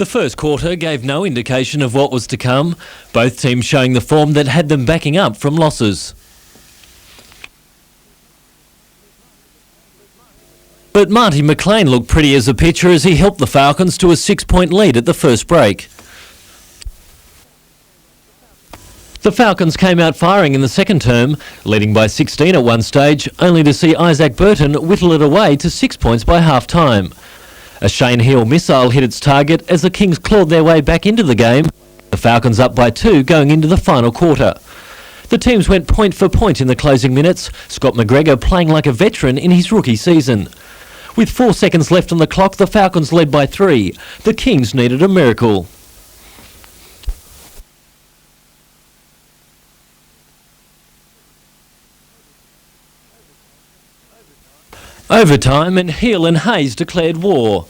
The first quarter gave no indication of what was to come, both teams showing the form that had them backing up from losses. But Marty McLean looked pretty as a pitcher as he helped the Falcons to a 6-point lead at the first break. The Falcons came out firing in the second term, leading by 16 at one stage, only to see Isaac Burton whittle it away to 6 points by half-time. A Shane Heal missile hit its target as the Kings clawed their way back into the game, the Falcons up by 2 going into the final quarter. The teams went point for point in the closing minutes, Scott McGregor playing like a veteran in his rookie season. With 4 seconds left on the clock, the Falcons led by 3. The Kings needed a miracle. Overtime, and Heal and Hayes declared war.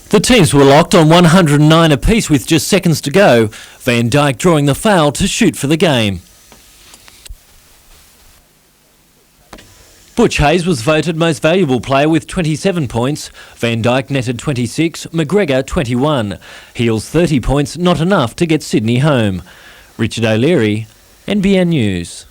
The teams were locked on 109 apiece with just seconds to go, Van Dijk drawing the foul to shoot for the game. Butch Hayes was voted most valuable player with 27 points. Van Dijk netted 26, McGregor 21. Heal's 30 points, not enough to get Sydney home. Richard O'Leary, NBN News.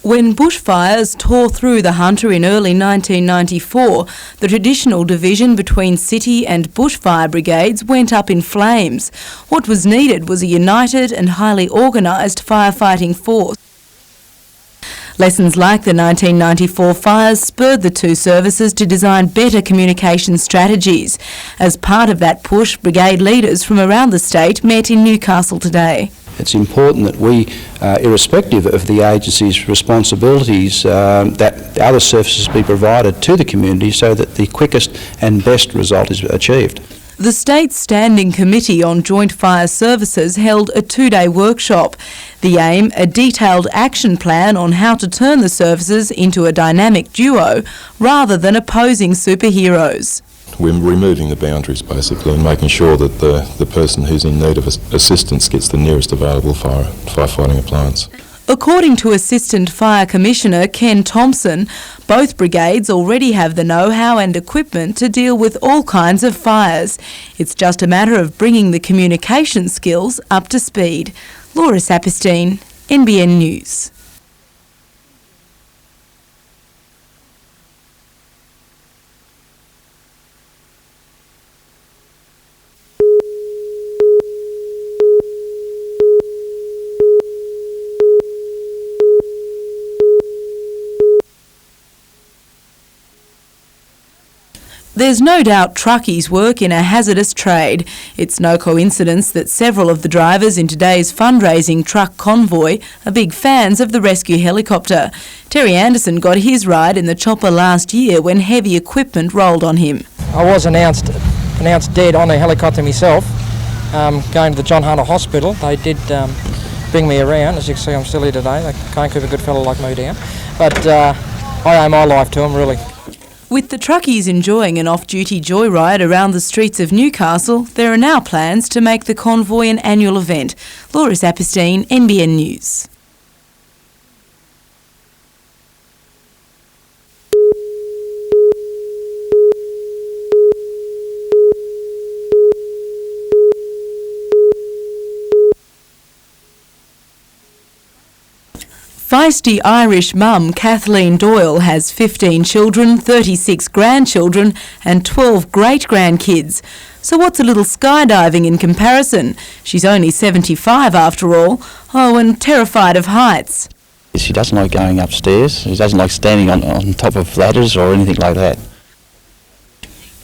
When bushfires tore through the Hunter in early 1994, the traditional division between city and bushfire brigades went up in flames. What was needed was a united and highly organised firefighting force. Lessons like the 1994 fires spurred the two services to design better communication strategies. As part of that push, brigade leaders from around the state met in Newcastle today. It's important that we, irrespective of the agency's responsibilities, that other services be provided to the community so that the quickest and best result is achieved. The State's Standing Committee on Joint Fire Services held a 2-day workshop. The aim, a detailed action plan on how to turn the services into a dynamic duo rather than opposing superheroes. We're removing the boundaries basically and making sure that the person who's in need of assistance gets the nearest available firefighting appliance. According to Assistant Fire Commissioner Ken Thompson, both brigades already have the know-how and equipment to deal with all kinds of fires. It's just a matter of bringing the communication skills up to speed. Laura Saperstein, NBN News. There's no doubt truckies work in a hazardous trade. It's no coincidence that several of the drivers in today's fundraising truck convoy are big fans of the rescue helicopter. Terry Anderson got his ride in the chopper last year when heavy equipment rolled on him. I was announced dead on the helicopter myself, going to the John Hunter Hospital. They did bring me around. As you can see, I'm still here today. They can't keep a good fellow like me down. But I owe my life to them, really. With the truckies enjoying an off-duty joyride around the streets of Newcastle, there are now plans to make the convoy an annual event. Laura Saperstein, NBN News. Feisty Irish mum Kathleen Doyle has 15 children, 36 grandchildren and 12 great-grandkids. So what's a little skydiving in comparison? She's only 75 after all. Oh, and terrified of heights. She doesn't like going upstairs. She doesn't like standing on top of ladders or anything like that.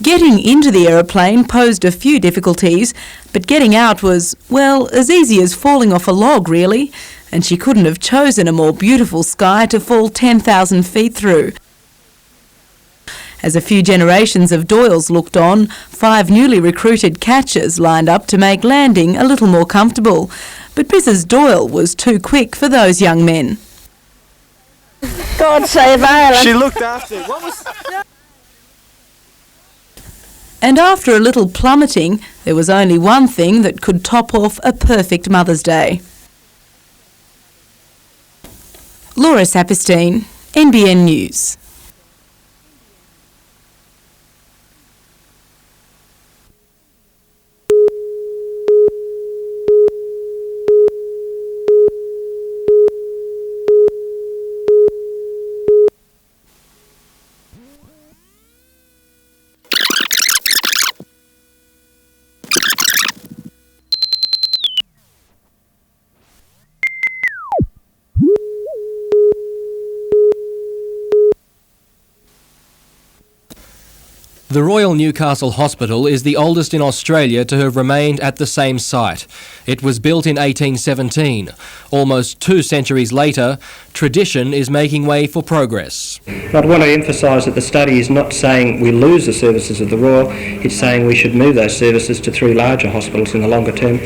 Getting into the aeroplane posed a few difficulties, but getting out was, well, as easy as falling off a log, really. And she couldn't have chosen a more beautiful sky to fall 10,000 feet through. As a few generations of Doyles looked on, 5 newly recruited catchers lined up to make landing a little more comfortable. But Mrs. Doyle was too quick for those young men. God save Ireland. She looked after it. What was... And after a little plummeting, there was only one thing that could top off a perfect Mother's Day. Laura Saperstein, NBN News. The Royal Newcastle Hospital is the oldest in Australia to have remained at the same site. It was built in 1817. Almost 2 centuries later, tradition is making way for progress. I'd want to emphasise that the study is not saying we lose the services of the Royal, it's saying we should move those services to 3 larger hospitals in the longer term.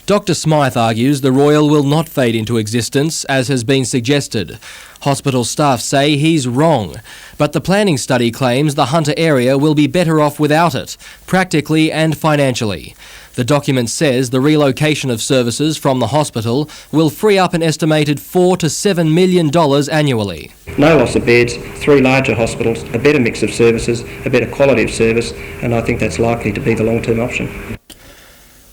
Dr Smythe argues the Royal will not fade into existence, as has been suggested. Hospital staff say he's wrong, but the planning study claims the Hunter area will be better off without it, practically and financially. The document says the relocation of services from the hospital will free up an estimated $4 to $7 million annually. No loss of beds, 3 larger hospitals, a better mix of services, a better quality of service, and I think that's likely to be the long-term option.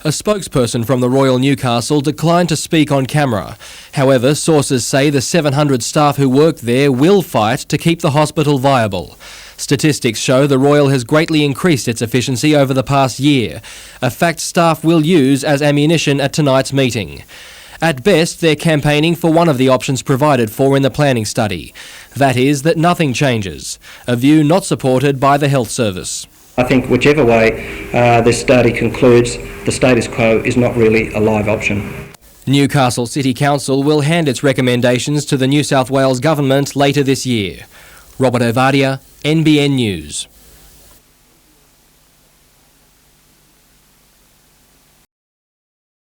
A spokesperson from the Royal Newcastle declined to speak on camera. However, sources say the 700 staff who work there will fight to keep the hospital viable. Statistics show the Royal has greatly increased its efficiency over the past year, a fact staff will use as ammunition at tonight's meeting. At best, they're campaigning for one of the options provided for in the planning study. That is, that nothing changes, a view not supported by the Health Service. I think whichever way this study concludes, the status quo is not really a live option. Newcastle City Council will hand its recommendations to the New South Wales Government later this year. Robert Ovadia, NBN News.